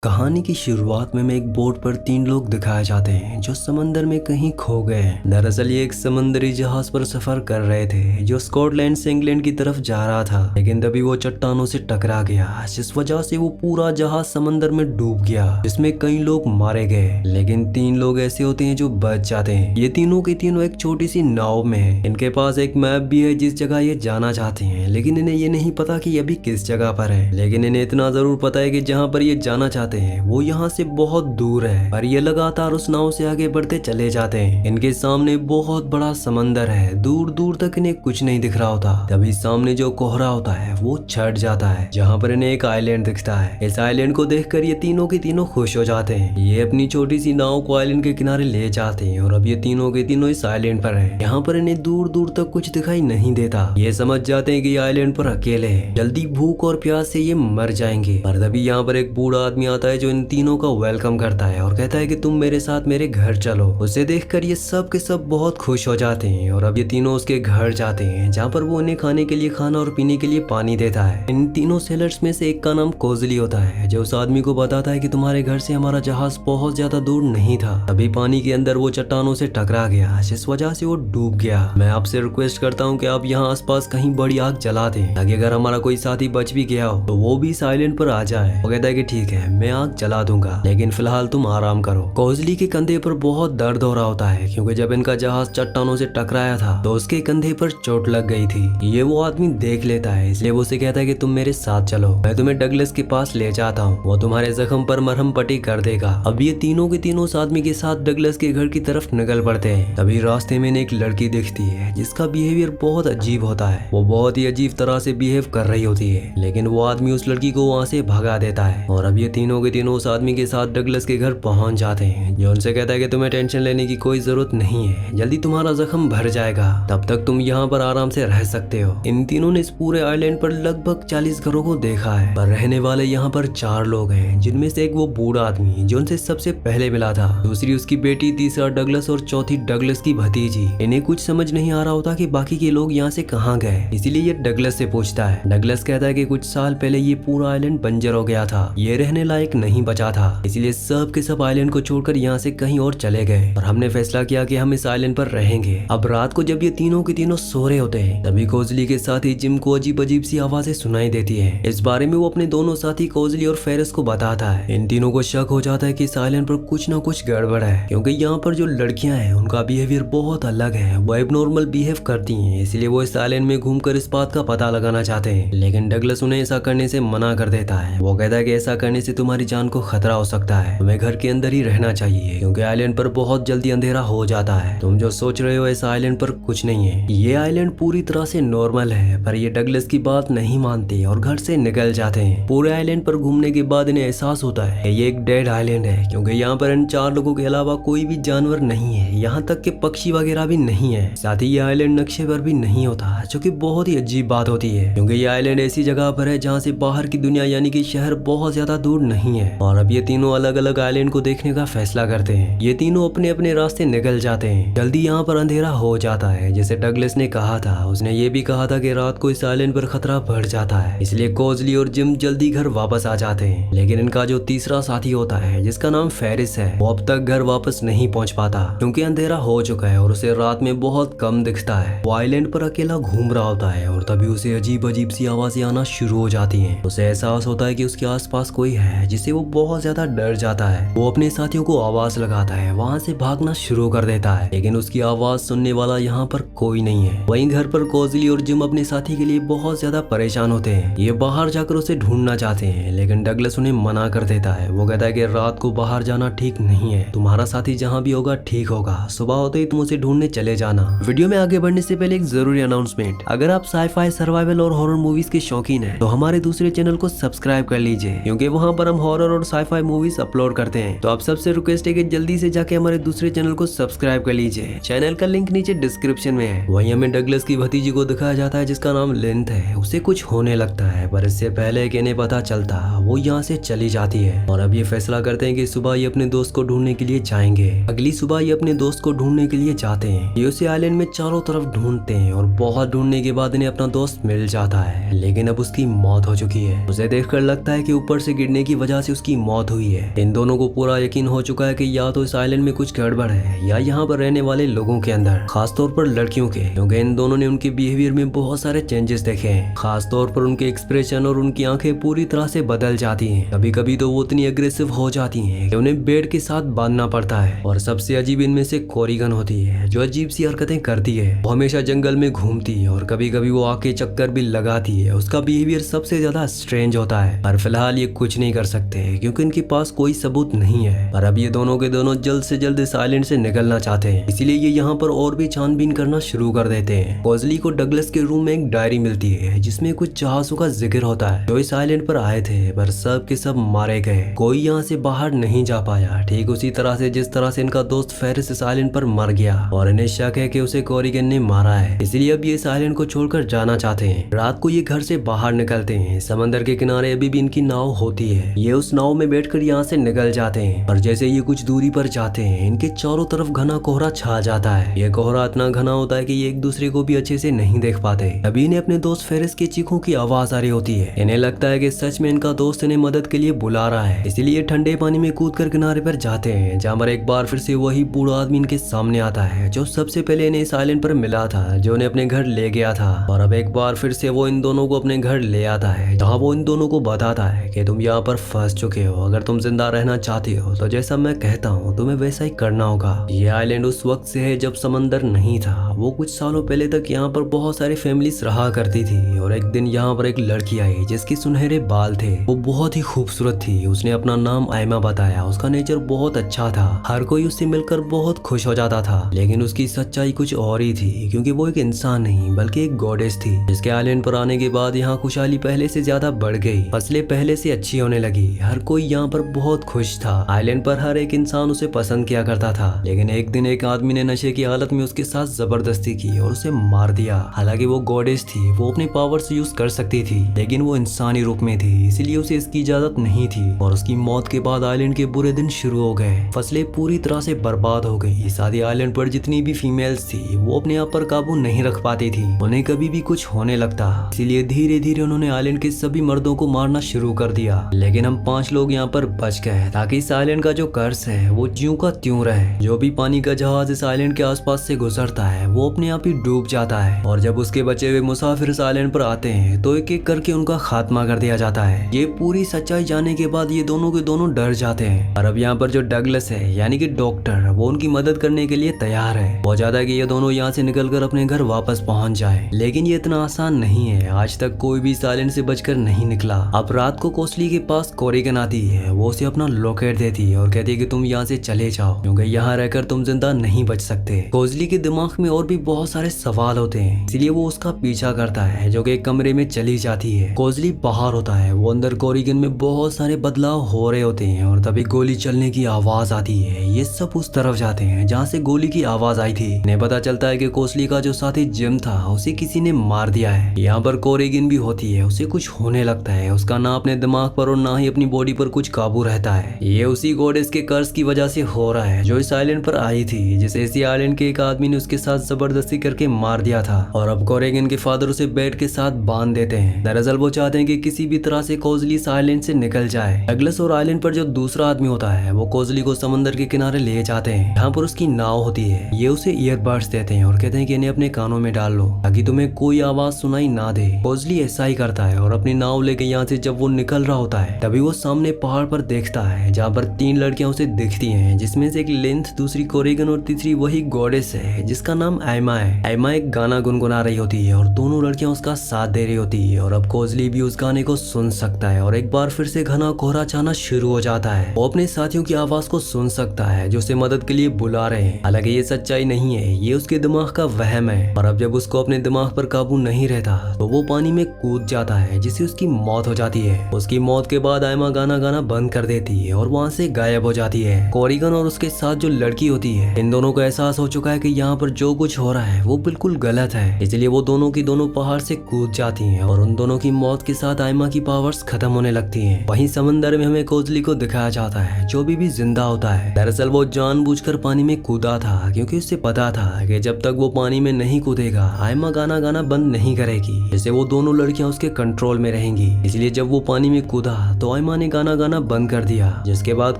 कहानी की शुरुआत में एक बोट पर तीन लोग दिखाए जाते हैं जो समंदर में कहीं खो गए हैं। दरअसल ये एक समुद्री जहाज पर सफर कर रहे थे जो स्कॉटलैंड से इंग्लैंड की तरफ जा रहा था, लेकिन तभी वो चट्टानों से टकरा गया जिस वजह से वो पूरा जहाज समंदर में डूब गया, जिसमें कई लोग मारे गए। लेकिन तीन लोग ऐसे होते हैं जो बच जाते हैं। ये तीनों के तीनों एक छोटी सी नाव में है। इनके पास एक मैप भी है जिस जगह ये जाना चाहते हैं, लेकिन इन्हें ये नहीं पता कि अभी किस जगह पर है। लेकिन इन्हें इतना जरूर पता है कि जहाँ पर ये जाना चाहते हैं वो यहाँ से बहुत दूर है, पर ये लगातार उस नाव से आगे बढ़ते चले जाते हैं। इनके सामने बहुत बड़ा समंदर है, दूर दूर तक इन्हें कुछ नहीं दिख रहा होता। तभी सामने जो कोहरा होता है वो छट जाता है, जहाँ पर इन्हें एक आइलैंड दिखता है। इस आइलैंड को देखकर ये तीनों के तीनों खुश हो जाते हैं। ये अपनी छोटी सी नाव को आइलैंड के किनारे ले जाते हैं और अब ये तीनों के तीनों इस आइलैंड पर हैं। यहाँ पर इन्हें दूर दूर तक कुछ दिखाई नहीं देता। ये समझ जाते हैं कि ये आइलैंड पर अकेले हैं, जल्दी भूख और प्यास से ये मर जाएंगे। पर तभी यहाँ पर एक बूढ़ा आदमी आता है जो इन तीनों का वेलकम करता है और कहता है कि तुम मेरे साथ मेरे घर चलो। उसे देखकर ये सब के सब बहुत खुश हो जाते हैं और अब ये तीनों उसके घर जाते हैं, जहाँ पर वो उन्हें खाने के लिए खाना और पीने के लिए पानी देता है। इन तीनों सेलर्स में से एक का नाम कोजली होता है, जो उस आदमी को बताता है कि तुम्हारे घर से हमारा जहाज बहुत ज्यादा दूर नहीं था। तभी पानी के अंदर वो चट्टानों से टकरा गया, जिस वजह से वो डूब गया। मैं आपसे रिक्वेस्ट करता हूँ कि आप यहाँ आसपास कहीं बड़ी आग जला दें, ताकि अगर हमारा कोई साथी बच भी गया हो तो वो भी इस आइलैंड पर आ जाए। वो कहता है कि ठीक है, मैं आग जला दूंगा, लेकिन फिलहाल तुम आराम करो। कोजली के कंधे पर बहुत दर्द हो रहा होता है, क्योंकि जब इनका जहाज चट्टानों से टकराया था तो उसके कंधे पर चोट लग गई थी। ये वो आदमी देख लेता है, इसलिए वो उसे कहता है कि तुम मेरे साथ चलो, मैं तुम्हें डगलस के पास ले जाता हूँ, वो तुम्हारे जख्म पर मरहम पट्टी कर देगा। अब ये तीनों के तीनों उस आदमी के साथ डगलस के घर की तरफ निकल पड़ते हैं। तभी रास्ते में एक लड़की दिखती है जिसका बिहेवियर बहुत अजीब होता है। वो बहुत ही अजीब तरह से बिहेव कर रही होती है, लेकिन वो आदमी उस लड़की को वहाँ से भगा देता है। और अब ये तीनों के तीनों उस आदमी के साथ डगलस के घर पहुंच जाते हैं, जो उनसे कहता है कि तुम्हें टेंशन लेने की कोई जरूरत नहीं है, जल्दी तुम्हारा जख्म भर जाएगा, तब तक तुम यहाँ पर आराम से रह सकते हो। इन तीनों ने इस पूरे आइलैंड पर लगभग 40 घरों को देखा है, पर रहने वाले यहाँ पर 4 लोग हैं, जिनमें से एक वो बूढ़ा आदमी जो उनसे सबसे पहले मिला था, दूसरी उसकी बेटी, तीसरा डगलस और चौथी डगलस की भतीजी। इन्हें कुछ समझ नहीं आ रहा होता कि बाकी के लोग यहाँ से कहाँ गए, इसीलिए ये डगलस से पूछता है। डगलस कहता है कि कुछ साल पहले ये पूरा आइलैंड बंजर हो गया था, ये रहने लायक नहीं बचा था, इसलिए सब के सब आइलैंड को छोड़कर यहाँ से कहीं और चले गए और हमने फैसला किया कि हम इस आइलैंड पर रहेंगे। अब रात को जब ये तीनों के तीनों सो रहे होते हैं, तभी कोजली के साथी जिम को अजीब अजीब सी आवाजें सुनाई देती है। इस बारे में वो अपने दोनों साथी कोजली और फेरिस को बताता है। इन तीनों को शक हो जाता है कि इस आइलैंड पर कुछ न कुछ गड़बड़ है, क्योंकि यहाँ पर जो लड़कियां हैं उनका बिहेवियर बहुत अलग है, वो एबनॉर्मल बिहेव करती हैं, इसलिए वो इस आइलैंड में घूमकर इस बात का पता लगाना चाहते हैं। लेकिन डगलस उन्हें ऐसा करने से मना कर देता है। वो कहता है कि ऐसा करने से तुम्हारी जान को खतरा हो सकता है, तुम्हें घर के अंदर ही रहना चाहिए, क्योंकि आइलैंड पर बहुत जल्दी अंधेरा हो जाता है। तुम जो सोच रहे हो इस आइलैंड पर कुछ नहीं है, ये आइलैंड पूरी तरह से नॉर्मल है। पर ये डगलस की बात नहीं मानते और घर से निकल जाते हैं। पूरे आइलैंड पर घूमने के बाद इन्हें एहसास होता है कि ये एक डेड आइलैंड है, क्योंकि यहाँ पर इन 4 लोगों के अलावा कोई भी जानवर नहीं है, यहाँ तक के पक्षी वगैरह भी नहीं है। साथ ही ये आइलैंड नक्शे पर भी नहीं होता, जो कि बहुत ही अजीब बात होती है, क्योंकि ये आइलैंड ऐसी जगह पर है जहाँ से बाहर की दुनिया यानी कि शहर बहुत ज्यादा दूर नहीं है। और अब ये तीनों अलग अलग आइलैंड को देखने का फैसला करते हैं। ये तीनों अपने अपने रास्ते निकल जाते हैं। जल्दी यहाँ पर अंधेरा हो जाता है, जैसे डगलस ने कहा था। उसने ये भी कहा था कि रात को इस आइलैंड पर खतरा बढ़ जाता है, इसलिए कोजली और जिम जल्दी घर वापस आ जाते हैं। लेकिन इनका जो तीसरा साथी होता है, जिसका नाम फेरिस है, वो अब तक घर वापस नहीं पहुंच पाता, क्योंकि अंधेरा हो चुका है और उसे रात में बहुत कम दिखता है। वो आइलैंड पर अकेला घूम रहा होता है और तभी उसे अजीब अजीब सी आवाजें आना शुरू हो जाती है। उसे एहसास होता है कि उसके आसपास कोई है, जिससे वो बहुत ज्यादा डर जाता है। वो अपने साथियों को आवाज लगाता है, वहाँ से भागना शुरू कर देता है, लेकिन उसकी आवाज सुनने वाला यहाँ पर कोई नहीं है। वहीं घर पर कोजली और जिम अपने साथी के लिए बहुत ज्यादा परेशान होते हैं। ये बाहर जाकर उसे ढूंढना चाहते हैं, लेकिन डगलस उन्हें मना कर देता है। वो कहता है कि रात को बाहर जाना ठीक नहीं है, तुम्हारा साथी जहाँ भी होगा ठीक होगा, सुबह होते ही तुम उसे ढूंढने चले जाना। वीडियो में आगे बढ़ने से पहले एक जरूरी अनाउंसमेंट, अगर आप साइफाई, सर्वाइवल और हॉरर मूवीज के शौकीन हैं, तो हमारे दूसरे चैनल को सब्सक्राइब कर लीजिए, क्योंकि वहाँ पर हम हॉरर और साइफाई मूवीज अपलोड करते हैं। तो आप सबसे रिक्वेस्ट है कि जल्दी से जाके हमारे दूसरे चैनल को सब्सक्राइब कर लीजिए। चैनल का लिंक नीचे डिस्क्रिप्शन में है। वहीं हमें डगलस की भतीजी को दिखाया जाता है, जिसका नाम लिंथ है। उसे कुछ होने लगता है, पर इससे पहले कि इन्हें पता चलता, वो यहाँ से चली जाती है। और अब ये फैसला करते हैं कि सुबह ये अपने दोस्त को ढूंढने के लिए जाएंगे। अगली सुबह ये अपने दोस्त को ढूंढने के लिए जाते हैं। ये उसे आइलैंड में चारों तरफ ढूंढते हैं और बहुत ढूंढने के बाद इन्हें अपना दोस्त मिल जाता है, लेकिन अब उसकी मौत हो चुकी है। उसे देखकर लगता है कि ऊपर से गिरने की वजह से उसकी मौत हुई है। इन दोनों को पूरा यकीन हो चुका है कि या तो इस आइलैंड में कुछ गड़बड़ है या यहाँ पर रहने वाले लोगों के अंदर, खासतौर पर लड़कियों के, क्योंकि इन दोनों ने उनके बिहेवियर में बहुत सारे चेंजेस देखे हैं। खासतौर पर उनके एक्सप्रेशन और उनकी आंखें पूरी तरह से बदल जाती हैं। कभी कभी तो वो इतनी अग्रेसिव हो जाती हैं कि उन्हें बेड के साथ बांधना पड़ता है। और सबसे अजीब इनमें से कोरिगन होती है जो अजीब सी हरकतें करती है। वो हमेशा जंगल में घूमती है और कभी कभी वो आके चक्कर भी लगाती है। उसका बिहेवियर सबसे ज्यादा स्ट्रेंज होता है, पर फिलहाल ये कुछ नहीं कर सकते क्योंकि इनके पास कोई सबूत नहीं है। पर अब ये दोनों के दोनों जल्द से जल्द इस आइलैंड से निकलना चाहते हैं, इसीलिए ये यहाँ पर और भी छानबीन करना शुरू कर देते हैं। कोजली को डगलस के रूम में एक डायरी मिलती है जिसमें कुछ जहाजों का जिक्र होता है जो इस आइलैंड पर आए थे, पर सब के सब मारे गए। कोई यहाँ से बाहर नहीं जा पाया, ठीक उसी तरह से जिस तरह से इनका दोस्त फेरिस इस आइलैंड पर मर गया और इन्हें शक है कि उसे कोरिगन ने मारा है। इसलिए अब ये इस आइलैंड को छोड़कर जाना चाहते हैं। रात को ये घर से बाहर निकलते हैं। समंदर के किनारे अभी भी इनकी नाव होती है। ये उस नाव में बैठकर यहाँ से निकल जाते हैं, पर जैसे ये कुछ दूरी पर जाते हैं इनके चारों तरफ घना कोहरा छा जाता है। ये कोहरा इतना घना होता है कि ये एक दूसरे को भी अच्छे से नहीं देख पाते। अभी इन्हें अपने दोस्त फेरिस के चीखों की आवाज आ रही होती है। इन्हें लगता है कि सच में इनका दोस्त इन्हें मदद के लिए बुला रहा है, इसलिए ठंडे पानी में कूदकर किनारे पर जाते हैं, जहाँ पर एक बार फिर से वही बूढ़ा आदमी इनके सामने आता है जो सबसे पहले इन्हें इस आइलैंड पर मिला था, जो उन्हें अपने घर ले गया था। और अब एक बार फिर से वो इन दोनों को अपने घर ले आता है, जहाँ वो इन दोनों को बताता है कि तुम यहाँ पर फंस चुके हो। अगर तुम जिंदा रहना चाहते हो तो जैसा मैं कहता हूँ तुम्हें वैसा ही करना होगा। ये आइलैंड उस वक्त से है जब समंदर नहीं था। वो कुछ सालों पहले तक यहाँ पर बहुत सारी फैमिलीज रहा करती थी और एक दिन यहाँ पर एक लड़की आई जिसके सुनहरे बाल थे। वो बहुत ही खूबसूरत थी। उसने अपना नाम आयमा बताया। उसका नेचर बहुत अच्छा था, हर कोई उससे मिलकर बहुत खुश हो जाता था। लेकिन उसकी सच्चाई कुछ और ही थी, क्योंकि वो एक इंसान नहीं बल्कि एक गॉडेस थी। जिसके आइलैंड पर आने के बाद यहाँ खुशहाली पहले से ज्यादा बढ़ गई। फसलें पहले से अच्छी होने लगी। हर कोई यहाँ पर बहुत खुश था। आइलैंड पर हर एक इंसान उसे पसंद किया करता था। लेकिन एक दिन एक आदमी ने नशे की हालत में उसके साथ जबरदस्ती की और उसे मार दिया। हालांकि वो गॉडेस थी, वो अपने पावर्स यूज कर सकती थी, लेकिन वो इंसानी रूप में थी, इसलिए उसे इसकी इजाजत नहीं थी। और उसकी मौत के बाद आइलैंड के बुरे दिन शुरू हो गए। फसलें पूरी तरह से बर्बाद हो गई। सादी आइलैंड पर जितनी भी फीमेल्स थी वो अपने आप पर काबू नहीं रख पाती थी। उन्हें कभी भी कुछ होने लगता, इसीलिए धीरे धीरे उन्होंने आइलैंड के सभी मर्दों को मारना शुरू कर दिया। लेकिन हम 5 लोग यहाँ पर बच गए ताकि इस आइलैंड का जो कर्ज है वो ज्यों का त्यों रहे। जो भी पानी का जहाज इस आइलैंड के आसपास से गुजरता है वो अपने आप ही डूब जाता है। और जब उसके बचे हुए मुसाफिर इस आइलैंड पर आते हैं तो एक एक करके उनका खात्मा कर दिया जाता है। ये पूरी सच्चाई जानने के बाद ये दोनों के दोनों डर जाते हैं। और अब यहाँ पर जो डगलस है यानी कि डॉक्टर, वो उनकी मदद करने के लिए तैयार है। वो चाहता है कि ये दोनों यहाँ से निकलकर अपने घर वापस पहुंच जाए। लेकिन ये इतना आसान नहीं है। आज तक कोई भी इस आइलैंड से बचकर नहीं निकला। अब रात को कोसली के पास कोरिगन आती है। वो उसे अपना लॉकेट देती है और कहती है कि तुम यहाँ से चले जाओ, क्योंकि यहाँ रहकर तुम जिंदा नहीं बच सकते। कोसली के दिमाग में और भी बहुत सारे सवाल होते हैं, इसलिए वो उसका पीछा करता है, जो कि एक कमरे में चली जाती है। कोसली बाहर होता है। वो अंदर कोरिगन में बहुत सारे बदलाव हो रहे होते हैं और तभी गोली चलने की आवाज आती है। ये सब उस तरफ जाते हैं जहाँ से गोली की आवाज आई थी। इन्हें पता चलता है कि कोसली का जो साथी जिम था उसे किसी ने मार दिया है। यहाँ पर कोरिगन भी होती है। उसे कुछ होने लगता है। उसका ना अपने दिमाग पर और ना ही अपनी बॉडी पर कुछ काबू रहता है। ये उसी गॉडेस के कर्ज की वजह से हो रहा है जो इस आइलैंड पर आई थी, जिसे इसी आइलैंड के एक आदमी ने उसके साथ जबरदस्ती करके मार दिया था। और अब कोरिगन के फादर उसे बेड के साथ बांध देते हैं। दरअसल वो चाहते हैं कि किसी भी तरह से कोजली इस आइलैंड से निकल जाए। डगलस और आइलैंड पर जो दूसरा आदमी होता है वो कोजली को समंदर के किनारे ले जाते हैं, जहाँ पर उसकी नाव होती है। ये उसे ईयरबड्स देते हैं और कहते हैं कि इन्हें अपने कानों में डाल लो ताकि तुम्हें कोई आवाज सुनाई ना दे। कोजली ऐसा ही करता है और अपनी नाव लेके यहाँ से जब वो निकल रहा होता है तभी वो सामने पहाड़ पर देखता है, जहाँ पर 3 लड़कियां उसे दिखती हैं, जिसमें से एक लेंथ, दूसरी कोरिगन और तीसरी वही गॉडेस है जिसका नाम आयमा है। आयमा एक गाना गुनगुना रही होती है और दोनों लड़कियां उसका साथ दे रही होती है। और अब कोजली भी उस गाने को सुन सकता है और एक बार फिर से घना कोहरा छाना शुरू हो जाता है। वो अपने साथियों की आवाज को सुन सकता है जो उसे मदद के लिए बुला रहे हैं। हालांकि ये सच्चाई नहीं है, ये उसके दिमाग का वहम है। और अब जब उसको अपने दिमाग पर काबू नहीं रहता तो वो पानी में कूद जाता है, जिससे उसकी मौत हो जाती है। उसकी मौत के बाद आयमा गाना गाना बंद कर देती है और वहाँ से गायब हो जाती है। कोरिगन और उसके साथ जो लड़की होती है, इन दोनों को एहसास हो चुका है कि यहाँ पर जो कुछ हो रहा है वो बिल्कुल गलत है, इसलिए वो दोनों की दोनों पहाड़ से कूद जाती हैं और उन दोनों की मौत के साथ आयमा की पावर्स खत्म होने लगती हैं। वहीं समंदर में हमें कोजली को दिखाया जाता है जो भी जिंदा होता है। दरअसल वो जानबूझकर पानी में कूदा था, क्योंकि उसे पता था कि जब तक वो पानी में नहीं कूदेगा आयमा गाना बंद नहीं करेगी, जिससे वो दोनों लड़कियां उसके कंट्रोल में रहेंगी। इसलिए जब वो पानी में कूदा तो जोइमा ने गाना गाना बंद कर दिया, जिसके बाद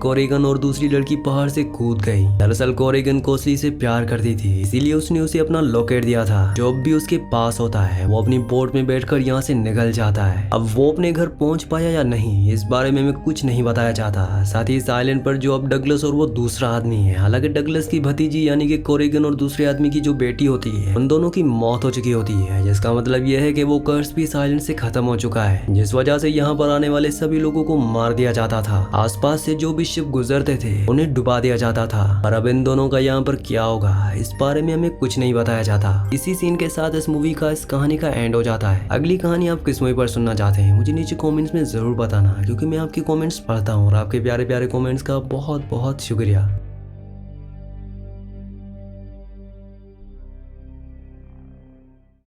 कोरिगन और दूसरी लड़की पहाड़ से कूद गई। दरअसल कोरिगन कोसली से प्यार करती थी, इसीलिए उसने उसे अपना लॉकेट दिया था। जो भी उसके पास होता है वो अपनी बोट में बैठकर यहाँ से निकल जाता है। अब वो अपने घर पहुंच पाया या नहीं, इस बारे में कुछ नहीं बताया जाता। साथ ही इस आइलैंड पर जो अब डगलस और वो दूसरा आदमी है, हालांकि डगलस की भतीजी यानी कि कोरिगन और दूसरे आदमी की जो बेटी होती है, उन दोनों की मौत हो चुकी होती है, जिसका मतलब यह है कि वो कर्स भी इस आइलैंड से खत्म हो चुका है, जिस वजह से यहाँ पर आने वाले सभी लोगों को मार दिया जाता था। आसपास से जो भी शिप गुजरते थे उन्हें डुबा दिया जाता था। और अब इन दोनों का यहाँ पर क्या होगा, इस बारे में हमें कुछ नहीं बताया जाता। इसी सीन के साथ इस मूवी का, इस कहानी का एंड हो जाता है। अगली कहानी आप किस मूवी पर सुनना चाहते हैं मुझे नीचे कमेंट्स में जरूर बताना, क्योंकि मैं आपके कमेंट्स पढ़ता हूँ और आपके प्यारे प्यारे कमेंट्स का बहुत बहुत शुक्रिया।